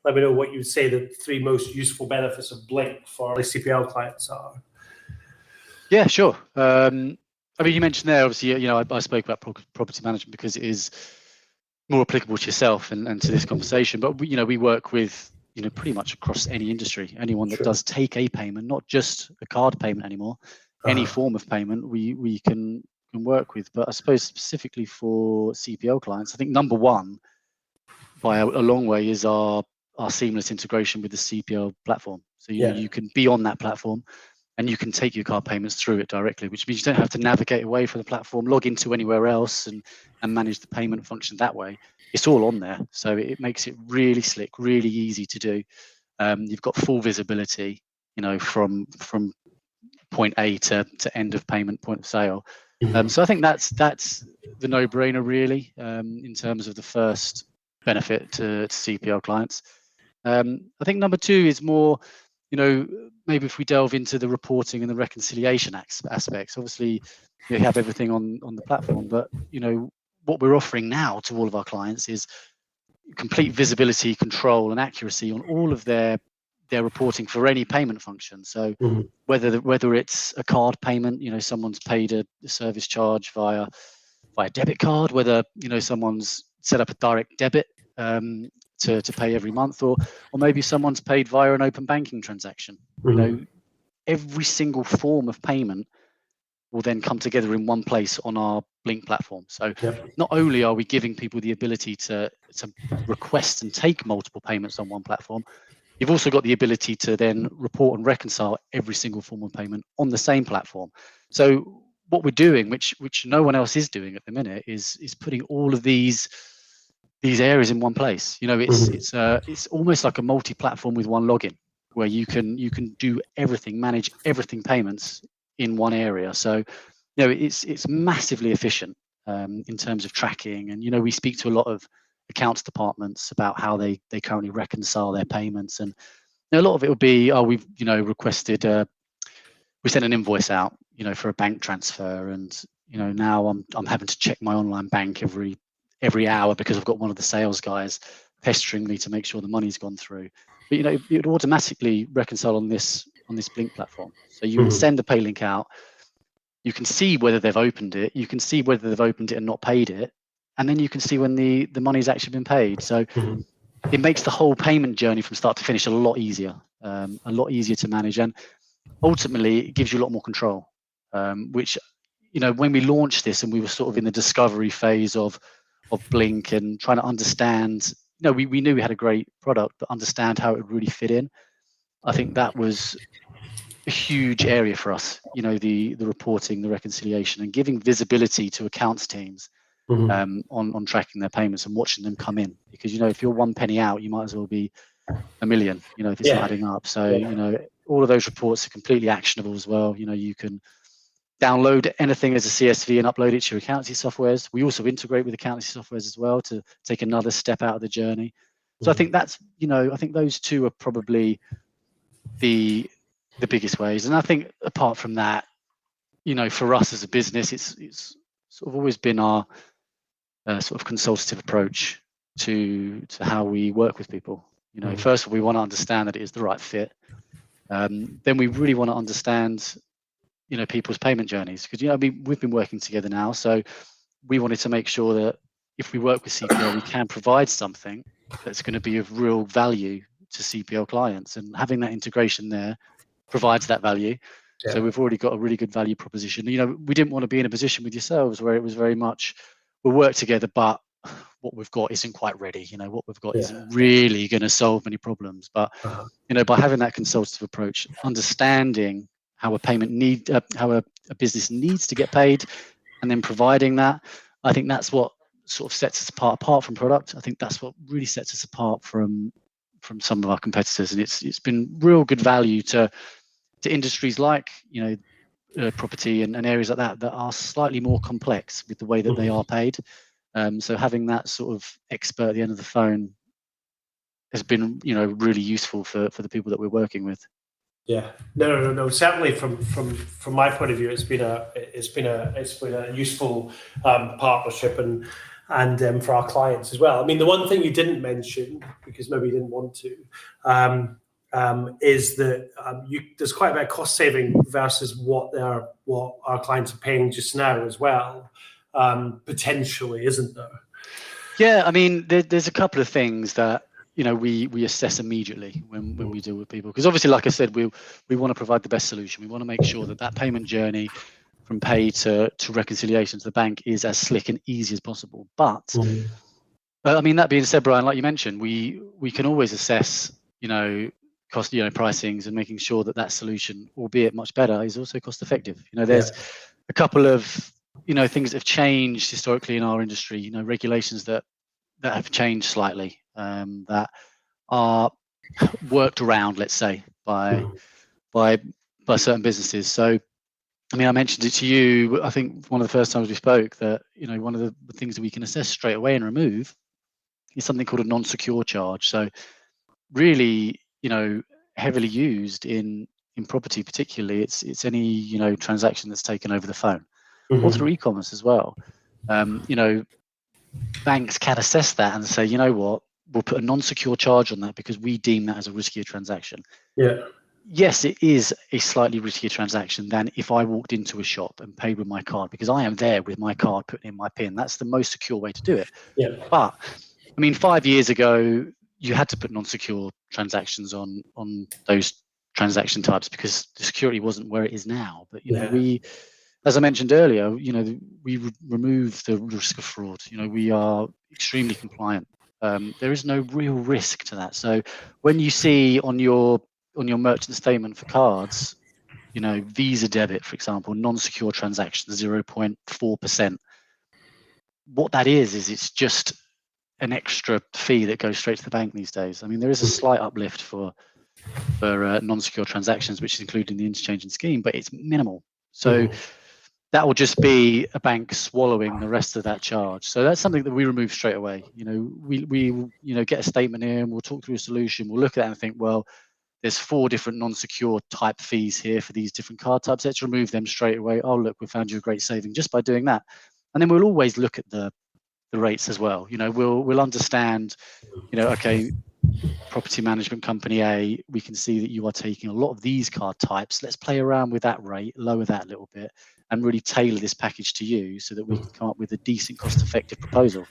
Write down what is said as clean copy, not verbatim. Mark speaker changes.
Speaker 1: let me know what you would say the 3 most useful benefits of Blink for CPL clients are.
Speaker 2: Yeah, sure. I mean, you mentioned there, obviously, I spoke about property management because it is more applicable to yourself and to this conversation. But we work with pretty much across any industry, anyone that does take a payment, not just a card payment anymore, any form of payment we can work with. But I suppose specifically for CPL clients, I think number one by a long way is our seamless integration with the CPL platform. So you can be on that platform and you can take your card payments through it directly, which means you don't have to navigate away from the platform, log into anywhere else and manage the payment function that way. It's all on there. So it makes it really slick, really easy to do. You've got full visibility, from point A to end of payment, point of sale. So I think that's the no-brainer really, in terms of the first benefit to CPL clients. I think number two is more, maybe if we delve into the reporting and the reconciliation aspects. Obviously, we have everything on the platform, but what we're offering now to all of our clients is complete visibility, control, and accuracy on all of their reporting for any payment function. So whether it's a card payment, someone's paid a service charge via debit card, whether someone's set up a direct debit to pay every month, or maybe someone's paid via an open banking transaction. Every single form of payment will then come together in one place on our Blink platform. So not only are we giving people the ability to request and take multiple payments on one platform, you've also got the ability to then report and reconcile every single form of payment on the same platform. So what we're doing, which no one else is doing at the minute, is putting all of these areas in one place. It's almost like a multi-platform with one login, where you can do everything, manage everything payments in one area. So it's massively efficient in terms of tracking. And we speak to a lot of accounts departments about how they currently reconcile their payments, and a lot of it will be, we've requested, we sent an invoice out for a bank transfer, and now I'm having to check my online bank every hour because I've got one of the sales guys pestering me to make sure the money's gone through. But it would automatically reconcile on this Blink platform. So you would send the pay link out, you can see whether they've opened it, you can see whether they've opened it and not paid it, and then you can see when the money's actually been paid. So it makes the whole payment journey from start to finish a lot easier to manage, and ultimately it gives you a lot more control, which when we launched this and we were sort of in the discovery phase of Blink and trying to understand, we knew we had a great product, but understand how it would really fit in. I think that was a huge area for us, the reporting, the reconciliation, and giving visibility to accounts teams on tracking their payments and watching them come in. Because if you're 1 penny out, you might as well be a million, if it's not adding up. So all of those reports are completely actionable as well. You can download anything as a CSV and upload it to your accountancy softwares. We also integrate with accountancy softwares as well to take another step out of the journey. So I think that's, I think those two are probably the biggest ways. And I think apart from that, for us as a business, it's sort of always been our sort of consultative approach to how we work with people. First of all, we want to understand that it is the right fit. Then we really want to understand people's payment journeys, because we've been working together now, so we wanted to make sure that if we work with CPL, we can provide something that's going to be of real value to CPL clients, and having that integration there provides that value. So we've already got a really good value proposition. We didn't want to be in a position with yourselves where it was very much we'll work together, but what we've got isn't quite ready. What we've got isn't really going to solve many problems. But by having that consultative approach, understanding how a business needs to get paid, and then providing that, I think that's what sort of sets us apart from product. I think that's what really sets us apart from some of our competitors, and it's been real good value to industries like property and areas like that are slightly more complex with the way that they are paid. So having that sort of expert at the end of the phone has been really useful for the people that we're working with.
Speaker 1: Yeah, no. Certainly, from my point of view, it's been a useful partnership, and and for our clients as well. I mean, the one thing you didn't mention, because maybe you didn't want to, is that there's quite a bit of cost saving versus what our clients are paying just now as well, potentially, isn't there?
Speaker 2: Yeah, I mean, there's a couple of things that we assess immediately when we deal with people, because obviously, like I said, we want to provide the best solution. We want to make sure that payment journey from pay to reconciliation to the bank is as slick and easy as possible. But I mean, that being said, Brian, like you mentioned, we can always assess cost pricings and making sure that solution, albeit much better, is also cost effective. There's a couple of things that have changed historically in our industry, regulations that have changed slightly, that are worked around, let's say, by certain businesses. So I mean, I mentioned it to you, I think one of the first times we spoke, that one of the things that we can assess straight away and remove is something called a non-secure charge. So really, heavily used in property, particularly, it's any transaction that's taken over the phone or through e-commerce as well. Banks can assess that and say, you know what, we'll put a non-secure charge on that because we deem that as a riskier transaction. Yes, it is a slightly riskier transaction than if I walked into a shop and paid with my card, because I am there with my card putting in my PIN. That's the most secure way to do it. But I mean, 5 years ago, you had to put non-secure transactions on those transaction types because the security wasn't where it is now. But we, as I mentioned earlier, we remove the risk of fraud. We are extremely compliant. There is no real risk to that. So when you see on your merchant statement for cards, Visa debit, for example, non-secure transactions, 0.4%. What that is it's just an extra fee that goes straight to the bank these days. I mean, there is a slight uplift for non-secure transactions, which is included in the interchanging scheme, but it's minimal. So that will just be a bank swallowing the rest of that charge. So that's something that we remove straight away. We get a statement in, we'll talk through a solution, we'll look at that and think, well, there's 4 different non-secure type fees here for these different card types. Let's remove them straight away. Oh, look, we found you a great saving just by doing that. And then we'll always look at the rates as well. We'll understand, okay, property management company A, we can see that you are taking a lot of these card types. Let's play around with that rate, lower that a little bit, and really tailor this package to you so that we can come up with a decent, cost-effective proposal.